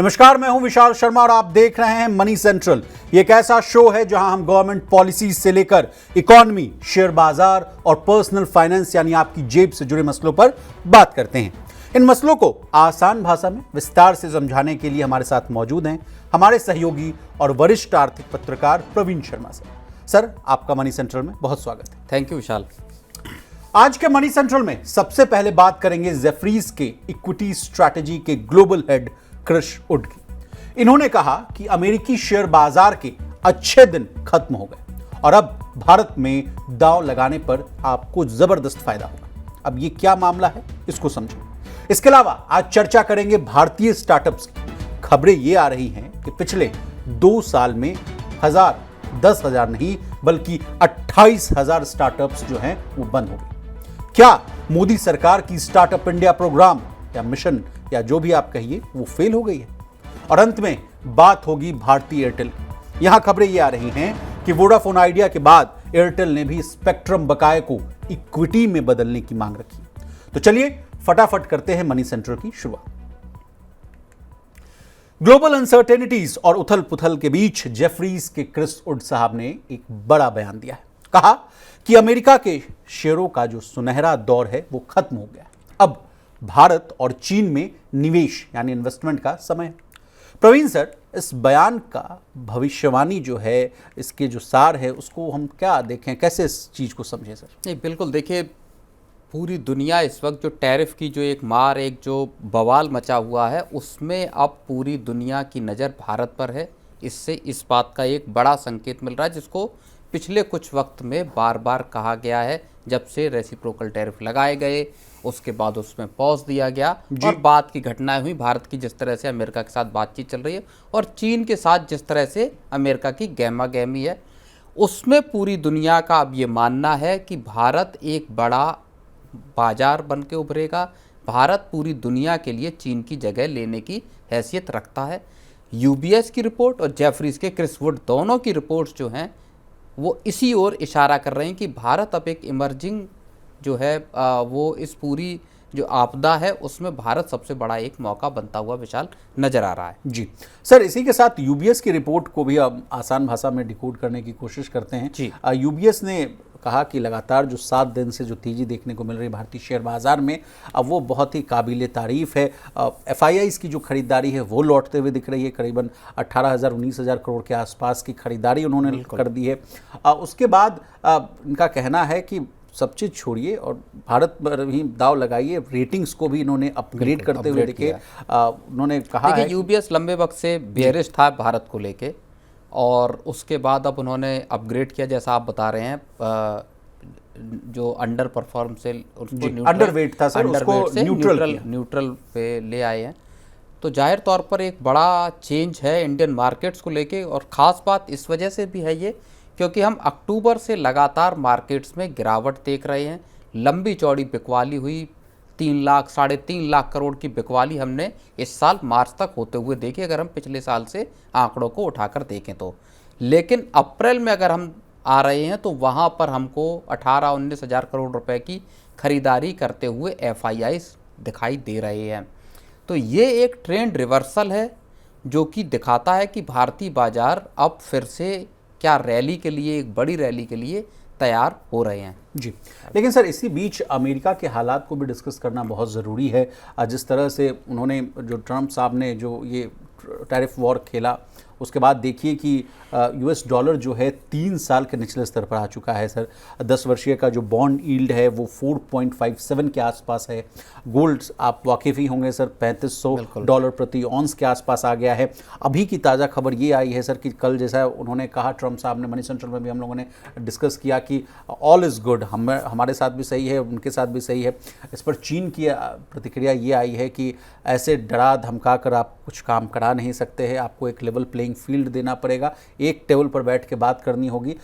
नमस्कार, मैं हूं विशाल शर्मा और आप देख रहे हैं मनी सेंट्रल। ये एक ऐसा शो है जहां हम गवर्नमेंट पॉलिसीज से लेकर इकोनॉमी, शेयर बाजार और पर्सनल फाइनेंस यानी आपकी जेब से जुड़े मसलों पर बात करते हैं। इन मसलों को आसान भाषा में विस्तार से समझाने के लिए हमारे साथ मौजूद हैं हमारे सहयोगी और वरिष्ठ आर्थिक पत्रकार प्रवीण शर्मा सर, आपका मनी सेंट्रल में बहुत स्वागत है। थैंक यू विशाल। आज के मनी सेंट्रल में सबसे पहले बात करेंगे जेफरीज के इक्विटी स्ट्रैटेजी के ग्लोबल हेड क्रिस वुड की। इन्होंने कहा कि अमेरिकी शेयर बाजार के अच्छे दिन खत्म हो गए और अब भारत में दांव लगाने पर आपको जबरदस्त फायदा होगा। अब ये क्या मामला है, इसको समझें। इसके अलावा आज चर्चा करेंगे भारतीय स्टार्टअप्स की। खबरें ये आ रही हैं कि पिछले 2 साल में 10,000 नहीं बल्कि 28,000 स्टार्टअप्स जो हैं वो बंद हो गए। क्या मोदी सरकार की स्टार्टअप इंडिया प्रोग्राम या मिशन या जो भी आप कहिए वो फेल हो गई है? और अंत में बात होगी भारतीय एयरटेल की। यहां खबरें ये आ रही हैं कि वोडाफोन आइडिया के बाद एयरटेल ने भी स्पेक्ट्रम बकाये को इक्विटी में बदलने की मांग रखी। तो चलिए फटाफट करते हैं मनी सेंट्रल की शुरुआत। ग्लोबल अनसर्टेनिटीज और उथल पुथल के बीच जेफरीज के क्रिस वुड साहब ने एक बड़ा बयान दिया है। कहा कि अमेरिका के शेयरों का जो सुनहरा दौर है वो खत्म हो गया। अब भारत और चीन में निवेश यानी इन्वेस्टमेंट का समय है। प्रवीण सर, इस बयान का भविष्यवाणी जो है, इसके जो सार है उसको हम क्या देखें, कैसे इस चीज को समझें सर? नहीं, बिल्कुल देखिए, पूरी दुनिया इस वक्त जो टैरिफ की जो एक जो बवाल मचा हुआ है उसमें अब पूरी दुनिया की नज़र भारत पर है। इससे इस बात का एक बड़ा संकेत मिल रहा है जिसको पिछले कुछ वक्त में बार बार कहा गया है। जब से रेसिप्रोकल टैरिफ लगाए गए उसके बाद उसमें पॉज दिया गया और बाद की घटनाएं हुई। भारत की जिस तरह से अमेरिका के साथ बातचीत चल रही है और चीन के साथ जिस तरह से अमेरिका की गहमा गहमी है, उसमें पूरी दुनिया का अब ये मानना है कि भारत एक बड़ा बाजार बन के उभरेगा। भारत पूरी दुनिया के लिए चीन की जगह लेने की हैसियत रखता है। यूबीएस की रिपोर्ट और जेफरीज के क्रिस वुड दोनों की रिपोर्ट्स जो हैं वो इसी ओर इशारा कर रहे हैं कि भारत अब एक इमर्जिंग जो है वो इस पूरी जो आपदा है उसमें भारत सबसे बड़ा एक मौका बनता हुआ विशाल नजर आ रहा है। जी सर, इसी के साथ यूबीएस की रिपोर्ट को भी अब आसान भाषा में डिकोड करने की कोशिश करते हैं। जी, यूबीएस ने कहा कि लगातार जो 7 दिन से जो तेजी देखने को मिल रही भारतीय शेयर बाजार में, अब वो बहुत ही काबिले तारीफ है। एफआईआईज की जो खरीदारी है वो लौटते हुए दिख रही है। करीबन 18,000-19,000 करोड़ के आसपास की खरीदारी उन्होंने कर दी है। उसके बाद इनका कहना है कि सब चीज़ छोड़िए और भारत पर ही दाव लगाइए। रेटिंग्स को भी इन्होंने अपग्रेड करते हुए देखे। उन्होंने कहा है यूबीएस लंबे वक्त से बेयरिश था भारत को लेके और उसके बाद अब उन्होंने अपग्रेड किया, जैसा आप बता रहे हैं। जो अंडर परफॉर्म से उसको अंडरवेट था सर, उसको न्यूट्रल पे ले आए हैं। तो जाहिर तौर पर एक बड़ा चेंज है इंडियन मार्केट्स को लेके और ख़ास बात इस वजह से भी है ये क्योंकि हम अक्टूबर से लगातार मार्केट्स में गिरावट देख रहे हैं। लंबी चौड़ी बिकवाली हुई, 3 लाख 3.5 लाख करोड़ की बिकवाली हमने इस साल मार्च तक होते हुए देखी, अगर हम पिछले साल से आंकड़ों को उठाकर देखें तो। लेकिन अप्रैल में अगर हम आ रहे हैं तो वहाँ पर हमको 18-19 हज़ार करोड़ रुपए की खरीदारी करते हुए एफआईआई दिखाई दे रहे हैं। तो ये एक ट्रेंड रिवर्सल है जो कि दिखाता है कि भारतीय बाजार अब फिर से क्या रैली के लिए, एक बड़ी रैली के लिए तैयार हो रहे हैं। जी, लेकिन सर इसी बीच अमेरिका के हालात को भी डिस्कस करना बहुत ज़रूरी है। जिस तरह से उन्होंने, जो ट्रंप साहब ने जो ये टैरिफ वॉर खेला, उसके बाद देखिए कि यूएस डॉलर जो है 3 साल के निचले स्तर पर आ चुका है सर। 10 वर्षीय का जो बॉन्ड यील्ड है वो 4.57 के आसपास है। गोल्ड, आप वाकिफ ही होंगे सर, $3500 प्रति ऑन्स के आसपास आ गया है। अभी की ताज़ा खबर ये आई है सर कि कल, जैसा उन्होंने कहा ट्रंप साहब ने, मनी सेंट्रल में भी हम लोगों ने डिस्कस किया कि ऑल इज़ गुड, हमारे साथ भी सही है, उनके साथ भी सही है। इस पर चीन की प्रतिक्रिया ये आई है कि ऐसे डरा धमका कर आप कुछ काम करा नहीं सकते हैं, आपको एक लेवल प्लेइंग फील्ड देना पड़ेगा, एक टेबल पर बैठ के बात करनी होगी।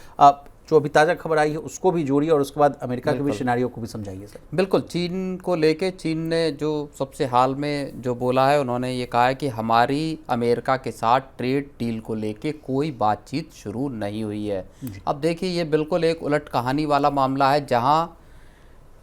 जो अभी ताज़ा खबर आई है उसको भी जोड़िए और उसके बाद अमेरिका के भी सिनेरियो को भी समझाइए सर। बिल्कुल, चीन को लेके चीन ने जो सबसे हाल में जो बोला है, उन्होंने ये कहा है कि हमारी अमेरिका के साथ ट्रेड डील को लेके कोई बातचीत शुरू नहीं हुई है। अब देखिए, ये बिल्कुल एक उलट कहानी वाला मामला है जहां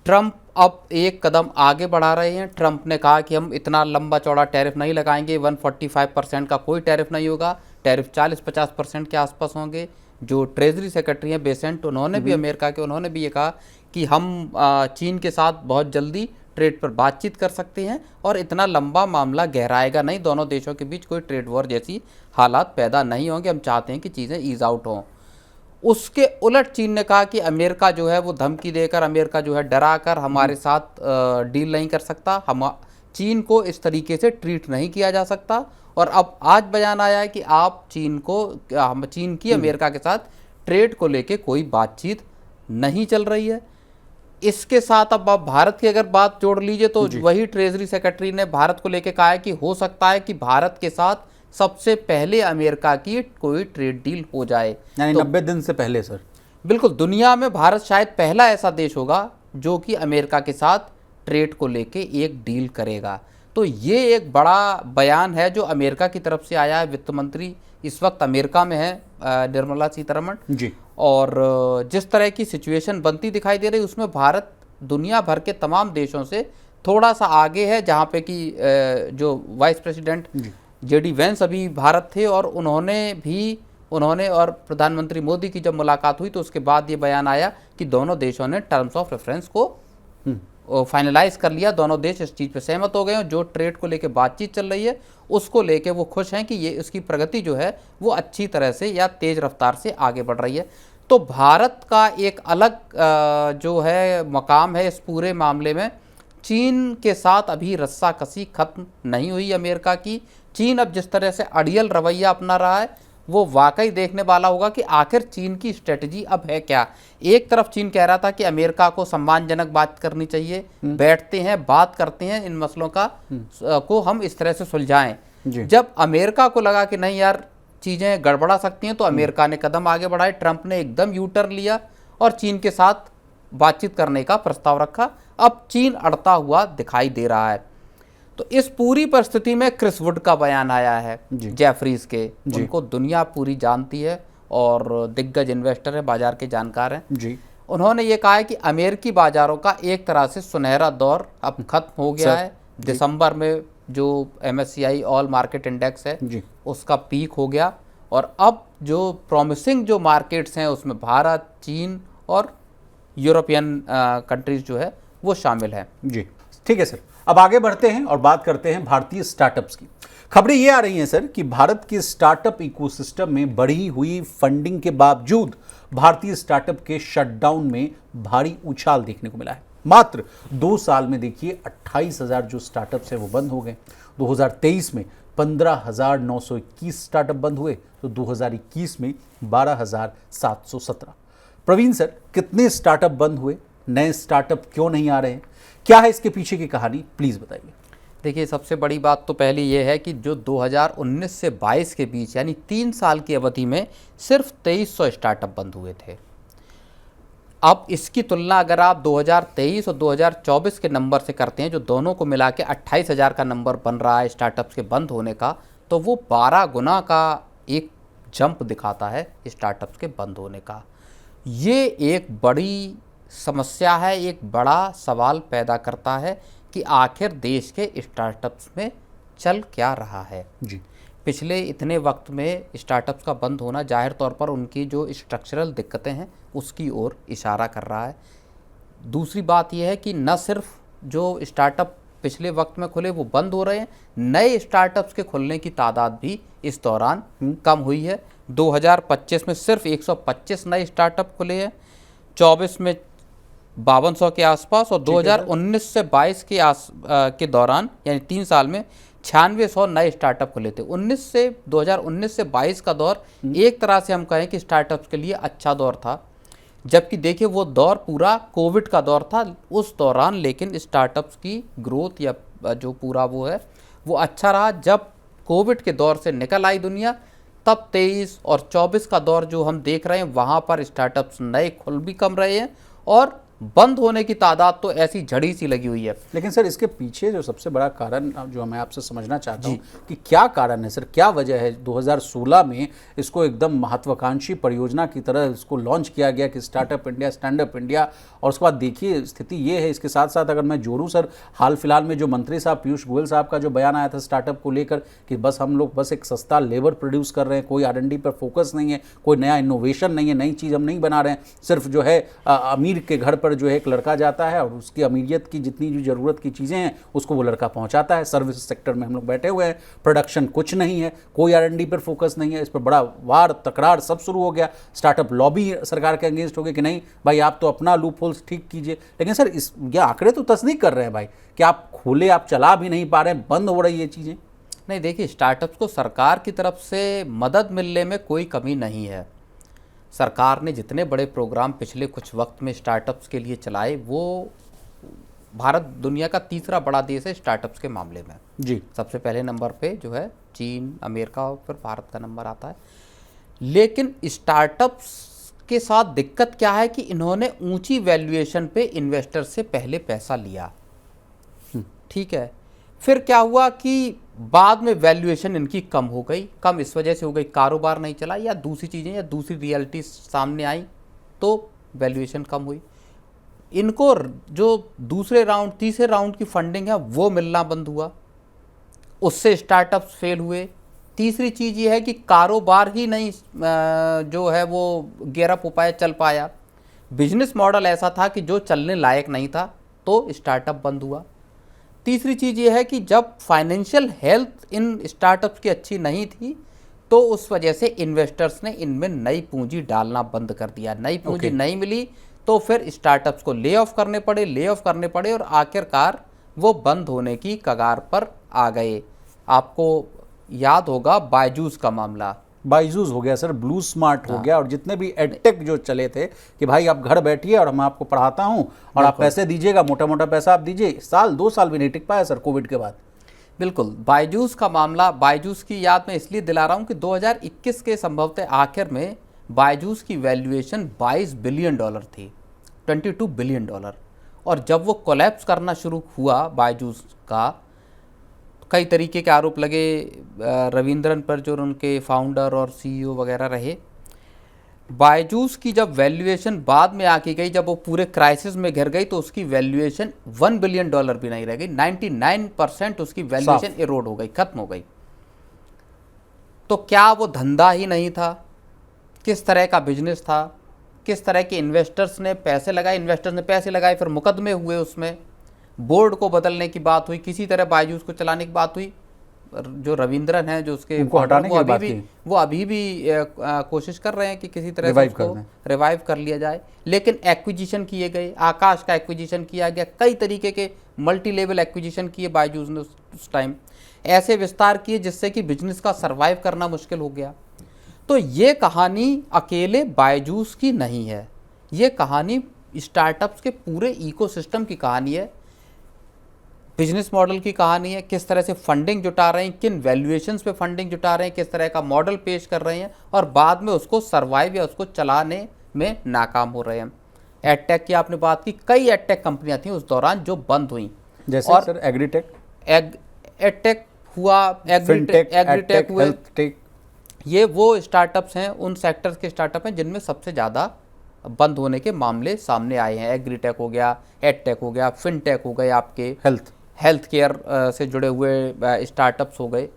ट्रंप अब एक कदम आगे बढ़ा रहे हैं। ट्रंप ने कहा कि हम इतना लंबा चौड़ा टैरिफ नहीं लगाएंगे, 145% का कोई टैरिफ नहीं होगा, टैरिफ 40-50% के आसपास होंगे। जो ट्रेजरी सेक्रेटरी हैं बेसेंट, उन्होंने भी अमेरिका के, उन्होंने भी ये कहा कि हम चीन के साथ बहुत जल्दी ट्रेड पर बातचीत कर सकते हैं और इतना लंबा मामला गहराएगा नहीं, दोनों देशों के बीच कोई ट्रेड वॉर जैसी हालात पैदा नहीं होंगे, हम चाहते हैं कि चीज़ें ईज आउट हों। उसके उलट चीन ने कहा कि अमेरिका जो है वो धमकी देकर, अमेरिका जो है डरा कर हमारे साथ डील नहीं कर सकता, हम चीन को इस तरीके से ट्रीट नहीं किया जा सकता। और अब आज बयान आया है कि आप चीन की अमेरिका के साथ ट्रेड को लेके कोई बातचीत नहीं चल रही है। इसके साथ अब आप भारत की अगर बात जोड़ लीजिए तो वही ट्रेजरी सेक्रेटरी ने भारत को लेके कहा है कि हो सकता है कि भारत के साथ सबसे पहले अमेरिका की कोई ट्रेड डील हो जाए, यानी 90 दिन से पहले। सर बिल्कुल, दुनिया में भारत शायद पहला ऐसा देश होगा जो कि अमेरिका के साथ ट्रेड को लेके एक डील करेगा। तो ये एक बड़ा बयान है जो अमेरिका की तरफ से आया है। वित्त मंत्री इस वक्त अमेरिका में है, निर्मला सीतारमण जी। और जिस तरह की सिचुएशन बनती दिखाई दे रही है उसमें भारत दुनिया भर के तमाम देशों से थोड़ा सा आगे है, जहाँ पे कि जो वाइस प्रेसिडेंट जेडी वेंस अभी भारत थे और उन्होंने और प्रधानमंत्री मोदी की जब मुलाकात हुई तो उसके बाद ये बयान आया कि दोनों देशों ने टर्म्स ऑफ रेफरेंस को फाइनलाइज कर लिया, दोनों देश इस चीज़ पे सहमत हो गए हैं। जो ट्रेड को लेके बातचीत चल रही है उसको लेके वो खुश हैं कि ये इसकी प्रगति जो है वो अच्छी तरह से या तेज़ रफ्तार से आगे बढ़ रही है। तो भारत का एक अलग जो है मकाम है इस पूरे मामले में। चीन के साथ अभी रस्साकसी खत्म नहीं हुई अमेरिका की। चीन अब जिस तरह से अड़ियल रवैया अपना रहा है वो वाकई देखने वाला होगा कि आखिर चीन की स्ट्रेटजी अब है क्या। एक तरफ चीन कह रहा था कि अमेरिका को सम्मानजनक बात करनी चाहिए, बैठते हैं, बात करते हैं, इन मसलों को हम इस तरह से सुलझाएं। जब अमेरिका को लगा कि नहीं यार चीज़ें गड़बड़ा सकती हैं तो अमेरिका ने कदम आगे बढ़ाए, ट्रंप ने एकदम यू टर्न लिया और चीन के साथ बातचीत करने का प्रस्ताव रखा। अब चीन अड़ता हुआ दिखाई दे रहा है। तो इस पूरी परिस्थिति में क्रिस वुड का बयान आया है जेफरीज के, उनको दुनिया पूरी जानती है और दिग्गज इन्वेस्टर है, बाजार के जानकार हैं जी। उन्होंने ये कहा है कि अमेरिकी बाजारों का एक तरह से सुनहरा दौर अब खत्म हो गया है। दिसंबर में जो MSCI ऑल मार्केट इंडेक्स है उसका पीक हो गया और अब जो प्रॉमिसिंग जो मार्केट्स हैं उसमें भारत, चीन और यूरोपियन कंट्रीज जो है वो शामिल हैं जी। ठीक है सर, अब आगे बढ़ते हैं और बात करते हैं भारतीय स्टार्टअप्स की। खबरें ये आ रही हैं सर कि भारत के स्टार्टअप इकोसिस्टम में बढ़ी हुई फंडिंग के बावजूद भारतीय स्टार्टअप के शटडाउन में भारी उछाल देखने को मिला है। मात्र 2 साल में देखिए 28,000 जो स्टार्टअप्स हैं वो बंद हो गए। 2023 में 15,921 स्टार्टअप बंद हुए तो 2021 में 12,717। प्रवीण सर, कितने स्टार्टअप बंद हुए, नए स्टार्टअप क्यों नहीं आ रहे हैं, क्या है इसके पीछे की कहानी, प्लीज बताइए। देखिए, सबसे बड़ी बात तो पहली ये है कि जो 2019 से 22 के बीच यानी 3 साल की अवधि में सिर्फ 2300 स्टार्टअप बंद हुए थे। अब इसकी तुलना अगर आप 2023 और 2024 के नंबर से करते हैं, जो दोनों को मिला के 28,000 का नंबर बन रहा है स्टार्टअप्स के बंद होने का, तो वो 12 गुना का एक जंप दिखाता है स्टार्टअप्स के बंद होने का। ये एक बड़ी समस्या है, एक बड़ा सवाल पैदा करता है कि आखिर देश के स्टार्टअप्स में चल क्या रहा है जी। पिछले इतने वक्त में स्टार्टअप्स का बंद होना जाहिर तौर पर उनकी जो स्ट्रक्चरल दिक्कतें हैं उसकी ओर इशारा कर रहा है। दूसरी बात यह है कि न सिर्फ जो स्टार्टअप पिछले वक्त में खुले वो बंद हो रहे हैं, नए स्टार्टअप्स के खुलने की तादाद भी इस दौरान कम हुई है। 2025 में सिर्फ 125 नए स्टार्टअप खुले हैं, 24 में 5200 के आसपास और 2019 से 22 के दौरान यानी 3 साल में 9600 नए स्टार्टअप खुले थे। 2019 से 22 का दौर एक तरह से हम कहें कि स्टार्टअप्स के लिए अच्छा दौर था, जबकि देखिए वो दौर पूरा कोविड का दौर था। उस दौरान लेकिन स्टार्टअप्स की ग्रोथ या जो पूरा वो है वो अच्छा रहा। जब कोविड के दौर से निकल आई दुनिया, तब 23 और 24 का दौर जो हम देख रहे हैं वहाँ पर स्टार्टअप्स नए खुल भी कम रहे हैं और बंद होने की तादाद तो ऐसी झड़ी सी लगी हुई है। लेकिन सर इसके पीछे जो सबसे बड़ा कारण जो मैं आपसे समझना चाहता हूँ कि क्या कारण है सर, क्या वजह है 2016 में इसको एकदम महत्वाकांक्षी परियोजना की तरह इसको लॉन्च किया गया कि startup India, stand up India, और उसके बाद देखिए स्थिति ये है। इसके साथ साथ अगर मैं जोड़ूँ सर, हाल फिलहाल में जो मंत्री साहब पीयूष गोयल साहब का जो बयान आया था स्टार्टअप को लेकर कि बस हम लोग बस एक सस्ता लेबर प्रोड्यूस कर रहे हैं, कोई R&D पर फोकस नहीं है, कोई नया इनोवेशन नहीं है, नई चीज़ हम नहीं बना रहे हैं, सिर्फ जो है अमीर के घर पर जो है एक लड़का जाता है और उसकी अमीरियत की जितनी जो ज़रूरत की चीज़ें हैं उसको वो लड़का पहुंचाता है। सर्विस सेक्टर में हम लोग बैठे हुए हैं, प्रोडक्शन कुछ नहीं है, कोई R&D पर फोकस नहीं है। इस पर बड़ा वार तकरार सब शुरू हो गया, स्टार्टअप लॉबी सरकार के अगेंस्ट हो गई कि नहीं भाई आप तो अपना लूप होल्स ठीक कीजिए। लेकिन सर ये आंकड़े तो तस्दीक कर रहे हैं भाई कि आप खोले, आप चला भी नहीं पा रहे हैं, बंद हो रही है चीज़ें। नहीं, देखिए स्टार्टअप्स को सरकार की तरफ से मदद मिलने में कोई कमी नहीं है। सरकार ने जितने बड़े प्रोग्राम पिछले कुछ वक्त में स्टार्टअप्स के लिए चलाए, वो भारत दुनिया का तीसरा बड़ा देश है स्टार्टअप्स के मामले में जी। सबसे पहले नंबर पे जो है चीन, अमेरिका और फिर भारत का नंबर आता है। लेकिन स्टार्टअप्स के साथ दिक्कत क्या है कि इन्होंने ऊंची वैल्यूएशन पे इन्वेस्टर से पहले पैसा लिया, ठीक है। फिर क्या हुआ कि बाद में वैल्यूएशन इनकी कम हो गई। कम इस वजह से हो गई कारोबार नहीं चला या दूसरी चीज़ें या दूसरी रियलिटी सामने आई तो वैल्यूएशन कम हुई। इनको जो दूसरे राउंड, तीसरे राउंड की फंडिंग है वो मिलना बंद हुआ, उससे स्टार्टअप्स फेल हुए। तीसरी चीज़ ये है कि कारोबार ही नहीं जो है वो गेयर अप हो पाया, चल पाया। बिजनेस मॉडल ऐसा था कि जो चलने लायक नहीं था तो स्टार्टअप बंद हुआ। तीसरी चीज़ ये है कि जब फाइनेंशियल हेल्थ इन स्टार्टअप्स की अच्छी नहीं थी तो उस वजह से इन्वेस्टर्स ने इनमें नई पूंजी डालना बंद कर दिया। नई पूंजी नहीं मिली तो फिर स्टार्टअप्स को ले ऑफ करने पड़े और आखिरकार वो बंद होने की कगार पर आ गए। आपको याद होगा बायजूस का मामला, बायजूस हो गया सर, ब्लू स्मार्ट हो गया, और जितने भी एडटेक जो चले थे कि भाई आप घर बैठिए और मैं आपको पढ़ाता हूं और आप पैसे दीजिएगा, मोटा मोटा पैसा आप दीजिए, साल 2 साल भी नहीं टिक पाया सर कोविड के बाद। बिल्कुल। बायजूस का मामला, बायजूस की याद मैं इसलिए दिला रहा हूं कि 2021 के संभवतः आखिर में बायजूस की वैल्यूएशन $22 बिलियन थी, $22 बिलियन। और जब वो कोलैप्स करना शुरू हुआ बायजूस का, कई तरीके के आरोप लगे रविंद्रन पर जो उनके फाउंडर और CEO वगैरह रहे। बायजूस की जब वैल्यूएशन बाद में आके गई, जब वो पूरे क्राइसिस में घिर गई तो उसकी वैल्यूएशन $1 बिलियन भी नहीं रह गई, 99% उसकी वैल्यूएशन इरोड हो गई, खत्म हो गई। तो क्या वो धंधा ही नहीं था? किस तरह का बिजनेस था? किस तरह के इन्वेस्टर्स ने पैसे लगाए, फिर मुकदमे हुए, उसमें बोर्ड को बदलने की बात हुई, किसी तरह बायजूस को चलाने की बात हुई। जो रविंद्रन है जो उसके वो अभी भी कोशिश कर रहे हैं कि किसी तरह से उसको रिवाइव कर लिया जाए। लेकिन एक्विजिशन किए गए, आकाश का एक्विजिशन किया गया, कई तरीके के मल्टी लेवल एक्विजिशन किए बायजूस ने उस टाइम, ऐसे विस्तार किए जिससे कि बिजनेस का सर्वाइव करना मुश्किल हो गया। तो ये कहानी अकेले बायजूस की नहीं है, ये कहानी स्टार्टअप्स के पूरे इकोसिस्टम की कहानी है, बिजनेस मॉडल की कहानी है। किस तरह से फंडिंग जुटा रहे हैं, किन वैल्यूएशंस पे फंडिंग जुटा रहे हैं, किस तरह का मॉडल पेश कर रहे हैं और बाद में उसको सर्वाइव या उसको चलाने में नाकाम हो रहे हैं। एडटेक की आपने बात की, कई एडटेक कंपनियां थी उस दौरान जो बंद हुई, जैसे और सर एग्रीटेक, एडटेक हुआ, एग्रीटेक हुए, ये वो स्टार्टअप्स हैं, उन सेक्टर्स के स्टार्टअप हैं जिनमें सबसे ज़्यादा बंद होने के मामले सामने आए हैं। एग्रीटेक हो गया, एडटेक हो गया, फिनटेक हो गए, आपके हेल्थ केयर से जुड़े हुए स्टार्टअप्स हो गए।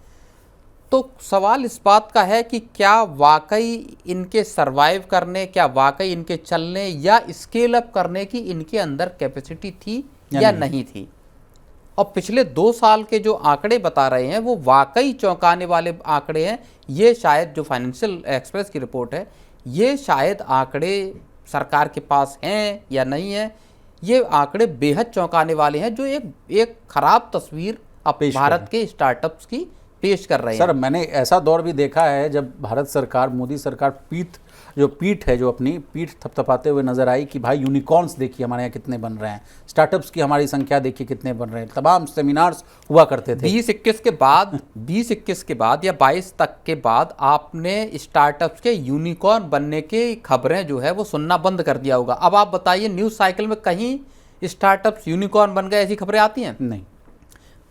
तो सवाल इस बात का है कि क्या वाकई इनके सरवाइव करने, क्या वाकई इनके चलने या स्केल अप करने की इनके अंदर कैपेसिटी थी या नहीं थी। और पिछले 2 साल के जो आंकड़े बता रहे हैं वो वाकई चौंकाने वाले आंकड़े हैं। ये शायद जो फाइनेंशियल एक्सप्रेस की रिपोर्ट है, ये शायद आंकड़े सरकार के पास हैं या नहीं है, ये आंकड़े बेहद चौंकाने वाले हैं जो एक खराब तस्वीर अब भारत के स्टार्टअप्स की पेश कर रहे हैं। सर मैंने ऐसा दौर भी देखा है जब भारत सरकार, मोदी सरकार पीठ जो पीठ है, जो अपनी पीठ थपथपाते हुए नजर आई कि भाई यूनिकॉर्न्स देखिए हमारे यहाँ कितने बन रहे हैं, स्टार्टअप्स की हमारी संख्या देखिए कितने बन रहे हैं। तमाम सेमिनार्स हुआ करते थे 20-21 के बाद 20-21 के बाद या 22 तक के बाद आपने स्टार्टअप्स के यूनिकॉर्न बनने की खबरें जो है वो सुनना बंद कर दिया होगा। अब आप बताइए न्यूज़ साइकिल में कहीं स्टार्टअप्स यूनिकॉर्न बन गए ऐसी खबरें आती हैं? नहीं,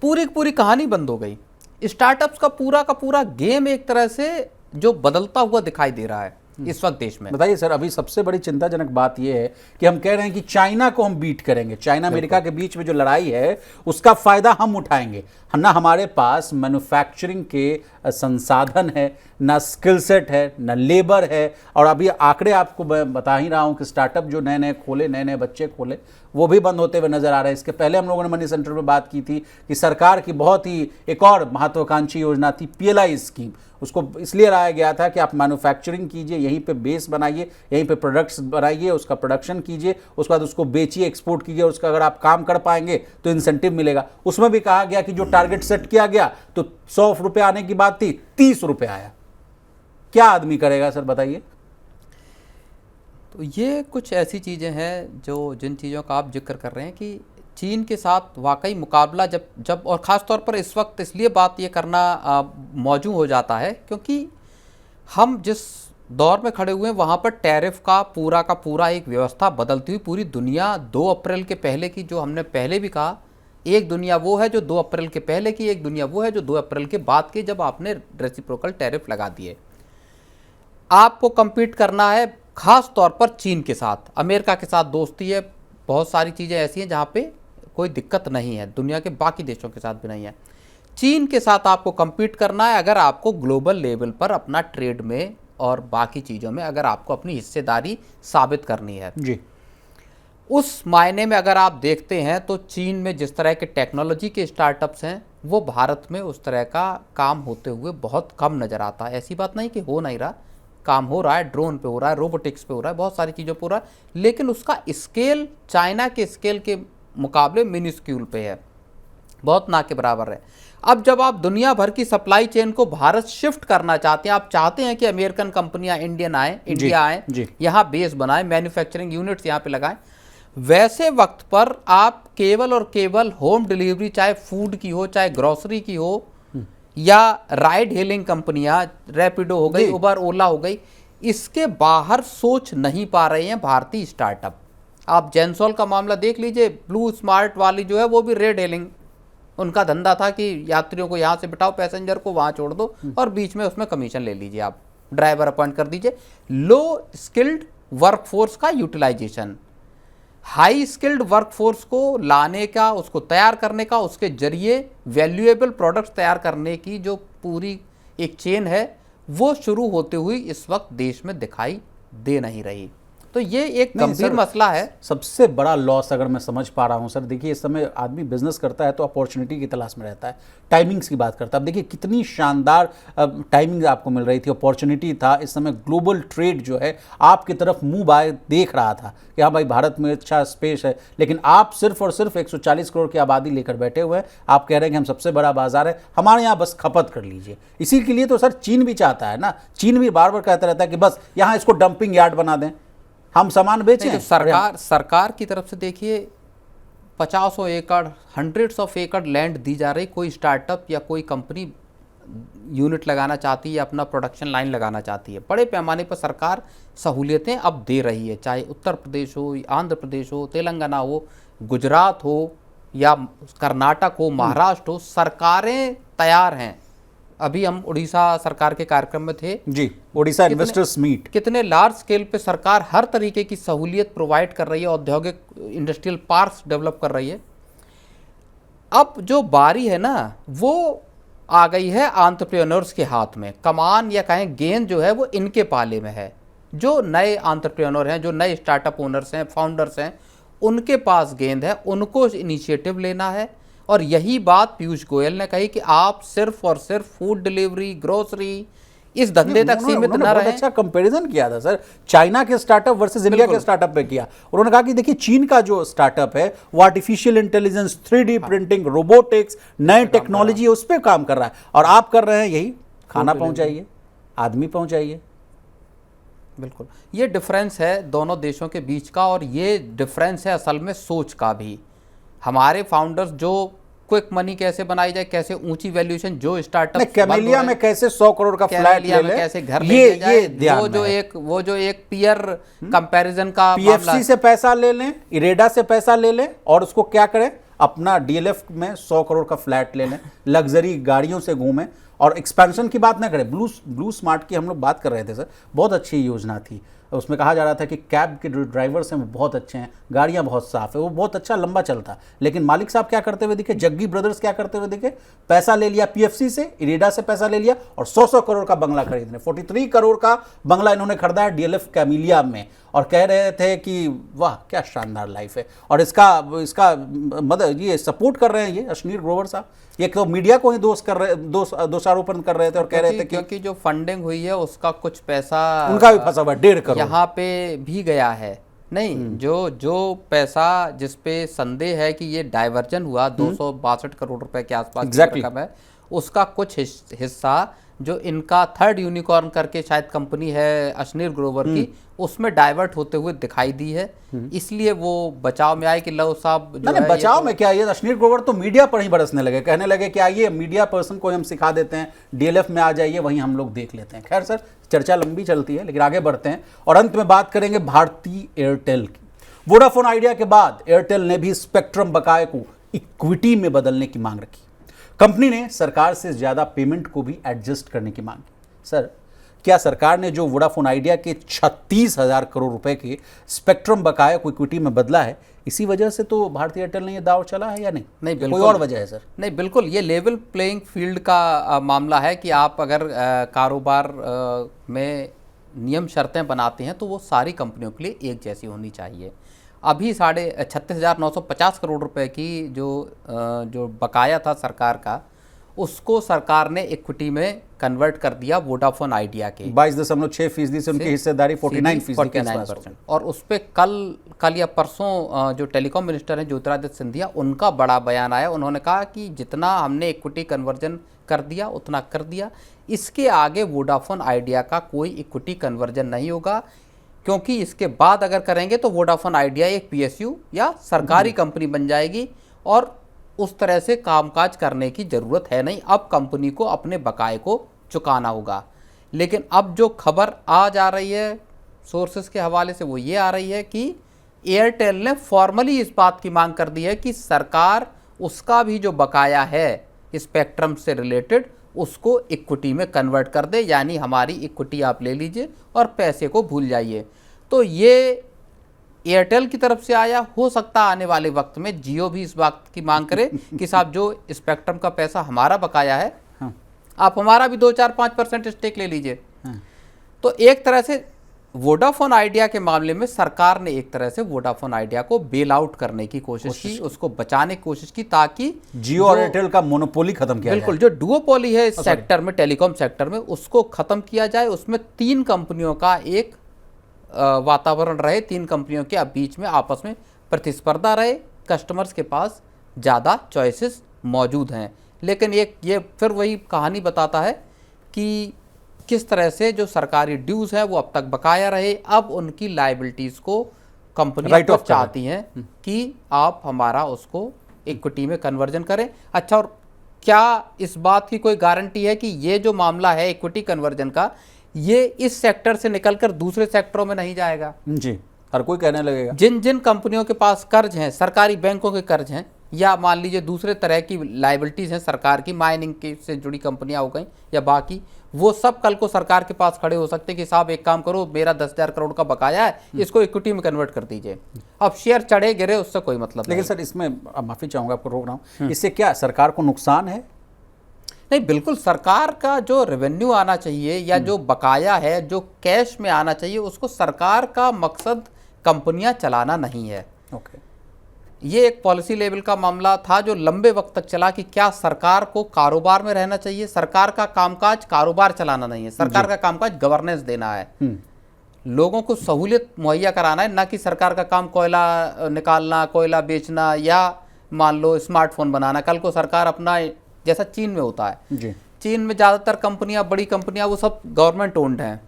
पूरी की पूरी कहानी बंद हो गई। स्टार्टअप्स का पूरा गेम एक तरह से जो बदलता हुआ दिखाई दे रहा है इस वक्त देश में। बताइए सर, अभी सबसे बड़ी चिंताजनक बात यह है कि हम कह रहे हैं कि चाइना को हम बीट करेंगे, चाइना अमेरिका के बीच में जो लड़ाई है उसका फायदा हम उठाएंगे। ना हमारे पास मैन्युफैक्चरिंग के संसाधन है, ना स्किल सेट है, ना लेबर है। और अभी आंकड़े आपको मैं बता ही रहा हूं कि स्टार्टअप जो नए नए खोले, नए नए बच्चे खोले, वो भी बंद होते हुए नजर आ रहे हैं। इसके पहले हम लोगों ने मनी सेंटर में बात की थी कि सरकार की बहुत ही एक और महत्वाकांक्षी योजना थी PLI स्कीम। उसको इसलिए लाया गया था कि आप मैन्युफैक्चरिंग कीजिए, यहीं पे बेस बनाइए, यहीं पे प्रोडक्ट्स बनाइए, उसका प्रोडक्शन कीजिए, उसके बाद उसको बेचिए, एक्सपोर्ट कीजिए, उसका अगर आप काम कर पाएंगे तो इंसेंटिव मिलेगा। उसमें भी कहा गया कि जो टारगेट सेट किया गया तो 100 रुपये आने की बात थी, 30 रुपये आया। क्या आदमी करेगा सर, बताइए। तो ये कुछ ऐसी चीज़ें हैं जो जिन चीज़ों का आप जिक्र कर रहे हैं कि चीन के साथ वाकई मुकाबला जब और ख़ास तौर पर इस वक्त इसलिए बात ये करना मौजू हो जाता है क्योंकि हम जिस दौर में खड़े हुए हैं वहाँ पर टैरिफ का पूरा एक व्यवस्था बदलती हुई पूरी दुनिया 2 अप्रैल के पहले की, जो हमने पहले भी कहा, एक दुनिया वो है जो 2 अप्रैल के पहले की, एक दुनिया वो है जो 2 अप्रैल के बाद की, जब आपने रेसिप्रोकल टैरिफ लगा दिए। आपको कम्पीट करना है ख़ास तौर पर चीन के साथ, अमेरिका के साथ दोस्ती है, बहुत सारी चीज़ें ऐसी हैं जहाँ पे कोई दिक्कत नहीं है, दुनिया के बाकी देशों के साथ भी नहीं है। चीन के साथ आपको कम्पीट करना है अगर आपको ग्लोबल लेवल पर अपना ट्रेड में और बाकी चीज़ों में अगर आपको अपनी हिस्सेदारी साबित करनी है जी। उस मायने में अगर आप देखते हैं तो चीन में जिस तरह के टेक्नोलॉजी के स्टार्टअप्स हैं वो भारत में उस तरह का काम होते हुए बहुत कम नज़र आता है। ऐसी बात नहीं कि हो नहीं रहा, काम हो रहा है, ड्रोन पे हो रहा है, रोबोटिक्स पे हो रहा है, बहुत सारी चीज़ों पे हो रहा है, लेकिन उसका स्केल चाइना के स्केल के मुकाबले मिनिस्क्यूल पे है, बहुत ना के बराबर है। अब जब आप दुनिया भर की सप्लाई चेन को भारत शिफ्ट करना चाहते हैं, आप चाहते हैं कि अमेरिकन कंपनियां इंडिया आए, यहाँ बेस बनाएं, मैन्युफैक्चरिंग यूनिट्स यहाँ पे लगाएं, वैसे वक्त पर आप केवल और केवल होम डिलीवरी, चाहे फूड की हो, चाहे ग्रोसरी की हो, या राइड हेलिंग कंपनियां, रैपिडो हो गई, उबर, ओला हो गई, इसके बाहर सोच नहीं पा रहे हैं भारतीय स्टार्टअप। आप जेंसोल का मामला देख लीजिए, ब्लू स्मार्ट वाली जो है वो भी रेड हेलिंग, उनका धंधा था कि यात्रियों को यहाँ से बिठाओ, पैसेंजर को वहाँ छोड़ दो और बीच में उसमें कमीशन ले लीजिए, आप ड्राइवर अपॉइंट कर दीजिए। लो स्किल्ड वर्कफोर्स का यूटिलाइजेशन, हाई स्किल्ड वर्कफोर्स को लाने का, उसको तैयार करने का, उसके जरिए वैल्यूएबल प्रोडक्ट्स तैयार करने की जो पूरी एक चेन है वो शुरू होते हुए इस वक्त देश में दिखाई दे नहीं रही। तो ये एक गंभीर मसला है। सबसे बड़ा लॉस अगर मैं समझ पा रहा हूं सर, देखिए इस समय आदमी बिजनेस करता है तो अपॉर्चुनिटी की तलाश में रहता है, टाइमिंग्स की बात करता है। अब देखिए कितनी शानदार टाइमिंग आपको मिल रही थी, अपॉर्चुनिटी था। इस समय ग्लोबल ट्रेड जो है आपकी तरफ मुंह बाय देख रहा था कि हाँ भाई भारत में अच्छा स्पेस है, लेकिन आप सिर्फ और सिर्फ 140 करोड़ की आबादी लेकर बैठे हुए हैं। आप कह रहे हैं कि हम सबसे बड़ा बाजार है, हमारे यहाँ बस खपत कर लीजिए। इसी के लिए तो सर चीन भी चाहता है ना, चीन भी बार बार कहता रहता है कि बस यहाँ इसको डंपिंग यार्ड बना दें, हम सामान बेचें। तो सरकार की तरफ से देखिए 50 एकड़, हंड्रेड्स ऑफ एकड़ लैंड दी जा रही, कोई स्टार्टअप या कोई कंपनी यूनिट लगाना चाहती है, अपना प्रोडक्शन लाइन लगाना चाहती है, बड़े पैमाने पर सरकार सहूलियतें अब दे रही है, चाहे उत्तर प्रदेश हो, आंध्र प्रदेश हो, तेलंगाना हो, गुजरात हो या कर्नाटक हो, महाराष्ट्र हो, सरकारें तैयार हैं। अभी हम उड़ीसा सरकार के कार्यक्रम में थे जी, उड़ीसा इन्वेस्टर्स मीट, कितने लार्ज स्केल पे सरकार हर तरीके की सहूलियत प्रोवाइड कर रही है, औद्योगिक इंडस्ट्रियल पार्क्स डेवलप कर रही है। अब जो बारी है ना वो आ गई है एंटरप्रेन्योर्स के हाथ में, कमान या कहें गेंद जो है वो इनके पाले में है। जो नए एंटरप्रेन्योर हैं, जो नए स्टार्टअप ओनर्स हैं, फाउंडर्स हैं, उनके पास गेंद है, उनको इनिशिएटिव लेना है। और यही बात पीयूष गोयल ने कही कि आप सिर्फ और सिर्फ फूड डिलीवरी, ग्रोसरी, इस धंधे तक सीमित न रहें। अच्छा कंपैरिजन किया था सर, चाइना के स्टार्टअप वर्सेस इंडिया के स्टार्टअप पे किया। उन्होंने कहा कि देखिए चीन का जो स्टार्टअप है वो artificial intelligence, 3D printing, robotics, नए टेक्नोलॉजी उस पर काम कर रहा है, और आप कर रहे हैं यही खाना पहुंचाइए, आदमी पहुंचाइए। बिल्कुल, ये डिफरेंस है दोनों देशों के बीच का, और ये डिफरेंस है असल में सोच का भी। हमारे फाउंडर्स जो क्विक मनी कैसे बनाई जाए, कैसे ऊंची वैल्यूएशन, जो स्टार्टअप कैमेलिया में कैसे 100 करोड़ का फ्लैट ले ले, कैसे घर ले जाए, ये वो जो एक पीयर कंपैरिजन का पीएफसी से पैसा ले लें, इरेडा से पैसा ले लें और उसको क्या करें, अपना डीएलएफ में 100 करोड़ का फ्लैट ले लें, लग्जरी गाड़ियों से घूमें और एक्सपेंशन की बात ना करें। ब्लू स्मार्ट की हम लोग बात कर रहे थे सर, बहुत अच्छी योजना थी। उसमें कहा जा रहा था कि कैब के जो ड्राइवर्स हैं वो बहुत अच्छे हैं, गाड़ियां बहुत साफ है, वो बहुत अच्छा लंबा चलता। लेकिन मालिक साहब क्या करते हुए दिखे, जग्गी ब्रदर्स क्या करते हुए दिखे, पैसा ले लिया पीएफसी से, इरेडा से पैसा ले लिया और 100 करोड़ का बंगला खरीदने, 43 करोड़ का बंगला इन्होंने खरीदा है डीएलएफ कैमेलिया में, और कह रहे थे कि वाह क्या शानदार लाइफ है। और इसका मदद ये सपोर्ट कर रहे हैं ये अश्नीर ग्रोवर साहब। ये तो मीडिया को ही दोषारोपण कर रहे थे और कह रहे थे क्योंकि जो फंडिंग हुई है उसका कुछ पैसा उनका भी फंसा हुआ 1.5 करोड़ यहाँ पे भी गया है। नहीं, जो पैसा जिस पे संदेह है कि ये डाइवर्जन हुआ 262 करोड़ रुपए के आसपास की रकम है, उसका कुछ हिस्सा जो इनका थर्ड यूनिकॉर्न करके शायद कंपनी है अश्नीर ग्रोवर की, उसमें डाइवर्ट होते हुए दिखाई दी है। इसलिए वो बचाव में आए कि लो साहब जो है, बचाव में क्या, ये अश्नीर ग्रोवर तो मीडिया पर ही बरसने लगे, कहने लगे कि आइए मीडिया पर्सन को हम सिखा देते हैं, डीएलएफ में आ जाइए, वहीं हम लोग देख लेते हैं। खैर सर, चर्चा लंबी चलती है लेकिन आगे बढ़ते हैं और अंत में बात करेंगे भारती एयरटेल की। वोडाफोन आइडिया के बाद एयरटेल ने भी स्पेक्ट्रम बकाये को इक्विटी में बदलने की मांग रखी। कंपनी ने सरकार से ज्यादा पेमेंट को भी एडजस्ट करने की मांग की। सर, क्या सरकार ने जो वोडाफोन आइडिया के 36,000 करोड़ रुपए के स्पेक्ट्रम बकाये को इक्विटी में बदला है, इसी वजह से तो भारतीय एयरटेल ने ये दाव चला है या नहीं? नहीं, कोई और वजह है सर? नहीं, बिल्कुल ये लेवल प्लेइंग फील्ड का मामला है कि आप अगर कारोबार में नियम शर्तें बनाते हैं तो वो सारी कंपनियों के लिए एक जैसी होनी चाहिए। अभी 36,950 करोड़ रुपए की जो बकाया था सरकार का, उसको सरकार ने इक्विटी में कन्वर्ट कर दिया वोडाफोन आइडिया के 22.6% से उनकी हिस्सेदारी 49%। और उस पर कल या परसों जो टेलीकॉम मिनिस्टर हैं ज्योतिरादित्य सिंधिया, उनका बड़ा बयान आया। उन्होंने कहा कि जितना हमने इक्विटी कन्वर्जन कर दिया उतना कर दिया, इसके आगे वोडाफोन आइडिया का कोई इक्विटी कन्वर्जन नहीं होगा, क्योंकि इसके बाद अगर करेंगे तो वोडाफोन आइडिया एक पीएसयू या सरकारी कंपनी बन जाएगी और उस तरह से कामकाज करने की ज़रूरत है नहीं। अब कंपनी को अपने बकाये को चुकाना होगा। लेकिन अब जो खबर आ जा रही है सोर्सेस के हवाले से, वो ये आ रही है कि एयरटेल ने फॉर्मली इस बात की मांग कर दी है कि सरकार उसका भी जो बकाया है स्पेक्ट्रम से रिलेटेड, उसको इक्विटी में कन्वर्ट कर दे, यानी हमारी इक्विटी आप ले लीजिए और पैसे को भूल जाइए। तो ये एयरटेल की तरफ से आया, हो सकता है आने वाले वक्त में जियो भी इस बात की मांग करे कि साहब जो स्पेक्ट्रम का पैसा हमारा बकाया है, आप हमारा भी 2-4-5% स्टेक ले लीजिए। तो एक तरह से वोडाफोन आइडिया के मामले में सरकार ने एक तरह से वोडाफोन आइडिया को बेल आउट करने की कोशिश की, उसको बचाने की कोशिश की, ताकि जियो और एयरटेल का मोनोपोली खत्म किया जाए। बिल्कुल, जो डुओपोली है इस सेक्टर में, टेलीकॉम सेक्टर में, उसको खत्म किया जाए। उसमें 3 कंपनियों का एक वातावरण रहे, 3 कंपनियों के बीच में आपस में प्रतिस्पर्धा रहे, कस्टमर्स के पास ज़्यादा चॉइसेस मौजूद हैं। लेकिन ये फिर वही कहानी बताता है कि किस तरह से जो सरकारी ड्यूज है वो अब तक बकाया रहे। अब उनकी लायबिलिटीज़ को कंपनियां चाहती हैं कि आप हमारा उसको इक्विटी में कन्वर्जन करें। अच्छा, और क्या इस बात की कोई गारंटी है कि ये जो मामला है इक्विटी कन्वर्जन का, ये इस सेक्टर से निकलकर दूसरे सेक्टरों में नहीं जाएगा? जी, हर कोई कहने लगेगा। जिन जिन कंपनियों के पास कर्ज हैं, सरकारी बैंकों के कर्ज हैं, या मान लीजिए दूसरे तरह की लायबिलिटीज़ हैं सरकार की, माइनिंग की से जुड़ी कंपनियां हो गई या बाकी, वो सब कल को सरकार के पास खड़े हो सकते हैं कि साहब एक काम करो, मेरा 10,000 करोड़ का बकाया है, इसको इक्विटी में कन्वर्ट कर दीजिए। अब शेयर चढ़े गिरे उससे कोई मतलब नहीं। लेकिन सर, इसमें माफ़ी चाहूँगा, आपको रोक रहा हूँ, इससे क्या सरकार को नुकसान है? नहीं, बिल्कुल, सरकार का जो रेवेन्यू आना चाहिए या जो बकाया है, जो कैश में आना चाहिए, उसको सरकार का मकसद कंपनियां चलाना नहीं है। ओके। ये एक पॉलिसी लेवल का मामला था जो लंबे वक्त तक चला कि क्या सरकार को कारोबार में रहना चाहिए। सरकार का कामकाज कारोबार चलाना नहीं है, सरकार का कामकाज गवर्नेंस देना है, लोगों को सहूलियत मुहैया कराना है, ना कि सरकार का काम कोयला निकालना, कोयला बेचना, या मान लो स्मार्टफोन बनाना। कल को सरकार अपना, जैसा चीन में होता है जी। चीन में ज़्यादातर कंपनियां, बड़ी कंपनियां, वो सब गवर्नमेंट ओन्ड हैं।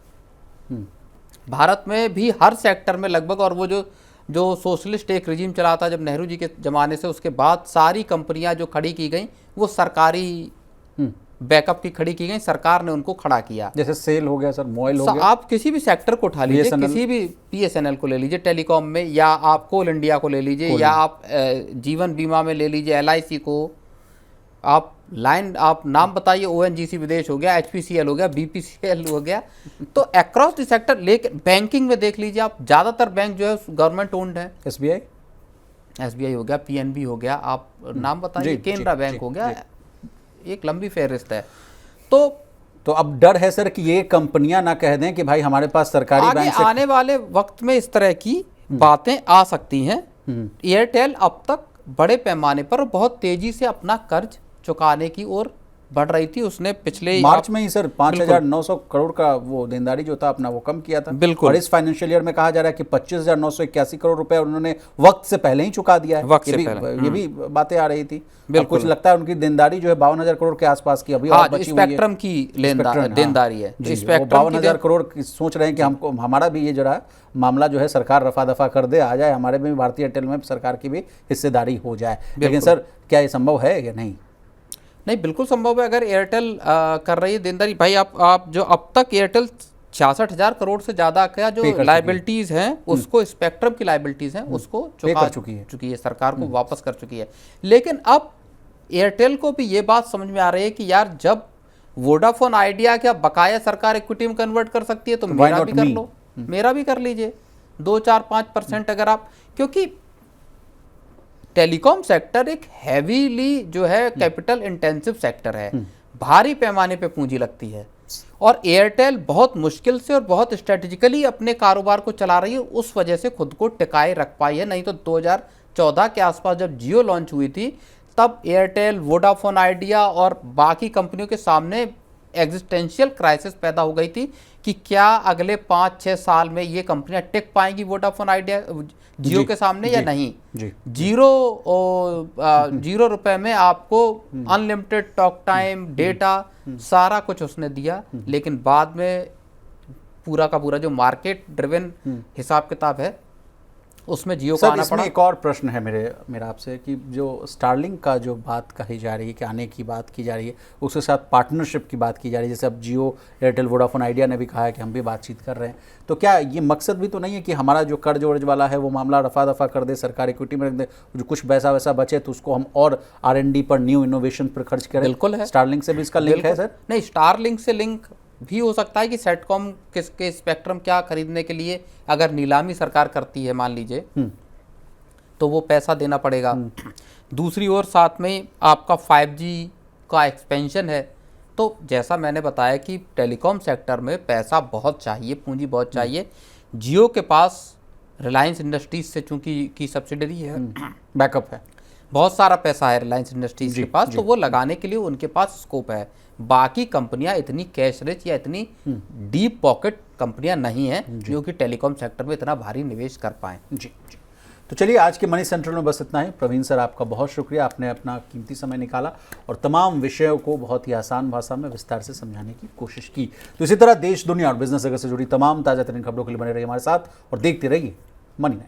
भारत में भी हर सेक्टर में लगभग, और वो जो सोशलिस्ट एक रिजीम चला था जब नेहरू जी के ज़माने से, उसके बाद सारी कंपनियां जो खड़ी की गई वो सरकारी बैकअप की खड़ी की गई, सरकार ने उनको खड़ा किया। जैसे सेल हो गया सर, मोबाइल हो गया, आप किसी भी सेक्टर को उठा लीजिए, किसी भी BSNL को ले लीजिए टेलीकॉम में, या आप कोल इंडिया को ले लीजिए, या आप जीवन बीमा में ले लीजिए LIC को, आप नाम बताइए, ONGC विदेश हो गया, HPCL हो गया, BPCL हो गया, तो अक्रॉस द सेक्टर। लेकिन बैंकिंग में देख लीजिए आप, ज़्यादातर बैंक जो है गवर्नमेंट ओन्ड है। SBI हो गया, PNB हो गया, आप नाम बताइए, केनरा बैंक हो गया, एक लंबी फहरिस्त है। तो अब डर है सर कि ये कंपनियां ना कह दें कि भाई हमारे पास सरकारी बैंक से आने वाले वक्त में इस तरह की बातें आ सकती हैं। एयरटेल अब तक बड़े पैमाने पर बहुत तेजी से अपना कर्ज चुकाने की ओर बढ़ रही थी। उसने पिछले मार्च में ही सर 5,900 करोड़ का वो देनदारी जो था अपना वो कम किया था। बिल्कुल। और इस फाइनेंशियल ईयर में कहा जा रहा है कि 25,981 करोड़ रुपए उन्होंने वक्त से पहले ही चुका दिया है। ये भी बातें आ रही थी। कुछ लगता है उनकी देनदारी जो है 52,000 करोड़ के आसपास की अभी और बची हुई है। स्पेक्ट्रम की देनदारी है। 52,000 करोड़ सोच रहे हैं कि हमको हमारा भी ये जो है मामला जो है सरकार रफा दफा कर दे, आ जाए, हमारे में भारतीय एयरटेल में सरकार की भी हिस्सेदारी हो जाए। लेकिन सर क्या ये संभव है या नहीं? नहीं, बिल्कुल संभव है। अगर एयरटेल कर रही है देनदारी, भाई आप जो अब तक एयरटेल 66,000 करोड़ से ज़्यादा का जो लाइबिलिटीज़ हैं उसको, स्पेक्ट्रम की लाइबिलिटीज़ हैं उसको चुका चुकी है, सरकार को वापस कर चुकी है। लेकिन अब एयरटेल को भी ये बात समझ में आ रही है कि यार जब वोडाफोन आइडिया क्या बकाया सरकार इक्विटी में कन्वर्ट कर सकती है तो मेरा भी कर लो, मेरा भी कर लीजिए 2-4-5% अगर आप, क्योंकि टेलीकॉम सेक्टर एक हैवीली जो है कैपिटल इंटेंसिव सेक्टर है, भारी पैमाने पे पूंजी लगती है, और एयरटेल बहुत मुश्किल से और बहुत स्ट्रेटेजिकली अपने कारोबार को चला रही है, उस वजह से खुद को टिकाए रख पाई है। नहीं तो 2014 के आसपास जब जियो लॉन्च हुई थी तब एयरटेल, वोडाफोन आइडिया और बाकी कंपनियों के सामने एग्जिस्टेंशियल क्राइसिस पैदा हो गई थी कि क्या अगले 5-6 साल में ये कंपनियां टिक पाएंगी वोडाफोन आइडिया जियो के सामने या नहीं। जीरो रुपए में आपको अनलिमिटेड टॉक टाइम, डेटा, सारा कुछ उसने दिया, लेकिन बाद में पूरा का पूरा जो मार्केट ड्रिवन हिसाब किताब है उसमें जियो को आना पड़ा। एक और प्रश्न है मेरा आपसे कि जो स्टारलिंक का जो बात कही जा रही है कि आने की बात की जा रही है, उसके साथ पार्टनरशिप की बात की जा रही है, जैसे अब जियो, एयरटेल, वोडाफोन आइडिया ने भी कहा है कि हम भी बातचीत कर रहे हैं, तो क्या ये मकसद भी तो नहीं है कि हमारा जो कर्ज वर्ज वाला है वो मामला रफा दफा कर दे, सरकार इक्विटी में रख दे, जो कुछ पैसा वैसा बचे तो उसको हम और R&D पर, न्यू इनोवेशन पर खर्च करें? बिल्कुल है। स्टारलिंक से भी इसका लिंक है सर? नहीं, स्टारलिंक से लिंक भी हो सकता है कि सेटकॉम के स्पेक्ट्रम क्या खरीदने के लिए अगर नीलामी सरकार करती है मान लीजिए तो वो पैसा देना पड़ेगा। दूसरी ओर साथ में आपका 5G का एक्सपेंशन है, तो जैसा मैंने बताया कि टेलीकॉम सेक्टर में पैसा बहुत चाहिए, पूंजी बहुत चाहिए। जियो के पास रिलायंस इंडस्ट्रीज से चूंकि की सब्सिडरी है, बैकअप है, बहुत सारा पैसा है रिलायंस इंडस्ट्रीज के पास, तो वो लगाने के लिए उनके पास स्कोप है। बाकी कंपनियां इतनी कैश रिच या इतनी डीप पॉकेट कंपनियां नहीं हैं जो कि टेलीकॉम सेक्टर में इतना भारी निवेश कर पाएं। जी। तो चलिए आज के मनी सेंट्रल में बस इतना ही। प्रवीण सर आपका बहुत शुक्रिया, आपने अपना कीमती समय निकाला और तमाम विषयों को बहुत ही आसान भाषा में विस्तार से समझाने की कोशिश की। तो इसी तरह देश, दुनिया और बिजनेस जगत से जुड़ी तमाम ताज़ा तरीन खबरों के लिए बने रहिए हमारे साथ और देखते रहिए मनी 9।